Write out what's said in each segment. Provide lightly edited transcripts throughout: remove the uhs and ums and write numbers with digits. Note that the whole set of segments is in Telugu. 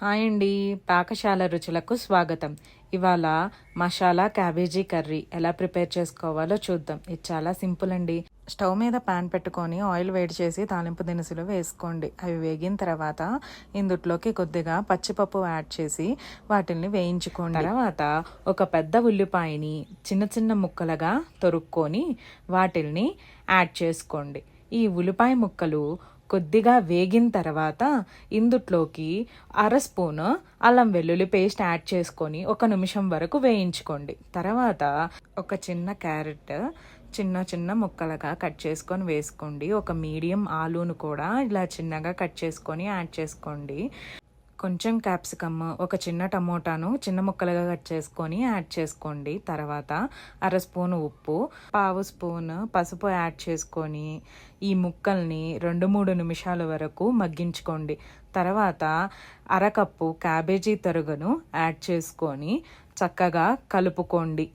హాయ్ అండి, పాకశాల రుచులకు స్వాగతం. ఇవాళ మసాలా క్యాబేజీ కర్రీ ఎలా ప్రిపేర్ చేసుకోవాలో చూద్దాం. ఇది చాలా సింపుల్ అండి. స్టవ్ మీద పాన్ పెట్టుకొని ఆయిల్ వేడి చేసి తాలింపు దినుసులు వేసుకోండి. అవి వేగిన తర్వాత ఇందులోకి కొద్దిగా పచ్చిపప్పు యాడ్ చేసి వాటిని వేయించుకోండి. తర్వాత ఒక పెద్ద ఉల్లిపాయని చిన్న చిన్న ముక్కలుగా తొరుక్కొని వాటిని యాడ్ చేసుకోండి. ఈ ఉల్లిపాయ ముక్కలు కొద్దిగా వేగిన తర్వాత ఇందులోకి స్పూను అల్లం వెల్లుల్లి పేస్ట్ యాడ్ చేసుకొని 1 నిమిషం వరకు వేయించుకోండి. తర్వాత ఒక చిన్న క్యారెట్ చిన్న చిన్న ముక్కలుగా కట్ చేసుకొని వేసుకోండి. ఒక మీడియం ఆలూను కూడా ఇలా చిన్నగా కట్ చేసుకొని యాడ్ చేసుకోండి. కొంచెం క్యాప్సికమ్, ఒక చిన్న టమోటాను చిన్న ముక్కలుగా కట్ చేసుకొని యాడ్ చేసుకోండి. తర్వాత 1/2 స్పూను ఉప్పు, 1/2 స్పూను పసుపు యాడ్ చేసుకొని ఈ ముక్కల్ని 2-3 నిమిషాల వరకు మగ్గించుకోండి. తర్వాత 1/2 కప్పు క్యాబేజీ తరుగును యాడ్ చేసుకొని చక్కగా కలుపుకోండి.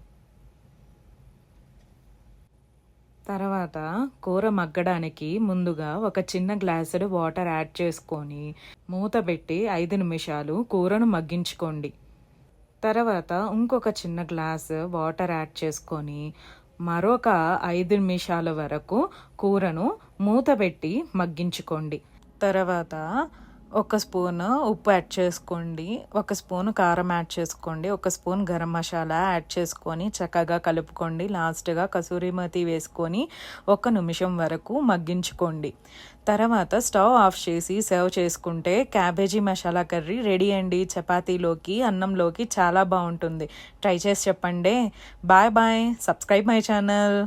తర్వాత కూర మగ్గడానికి ముందుగా ఒక చిన్న గ్లాసుడు వాటర్ యాడ్ చేసుకొని మూత పెట్టి 5 నిమిషాలు కూరను మగ్గించుకోండి. తర్వాత ఇంకొక చిన్న గ్లాసు వాటర్ యాడ్ చేసుకొని మరొక 5 నిమిషాల వరకు కూరను మూత పెట్టి మగ్గించుకోండి. తర్వాత 1 స్పూను ఉప్పు యాడ్ చేసుకోండి, 1 స్పూను కారం యాడ్ చేసుకోండి, 1 స్పూన్ గరం మసాలా యాడ్ చేసుకొని చక్కగా కలుపుకోండి. లాస్ట్గా కసూరి మేతి వేసుకొని 1 నిమిషం వరకు మగ్గించుకోండి. తర్వాత స్టవ్ ఆఫ్ చేసి సర్వ్ చేసుకుంటే క్యాబేజీ మసాలా కర్రీ రెడీ అండి. చపాతీలోకి, అన్నంలోకి చాలా బాగుంటుంది. ట్రై చేసి చెప్పండి. Bye bye. Subscribe my channel.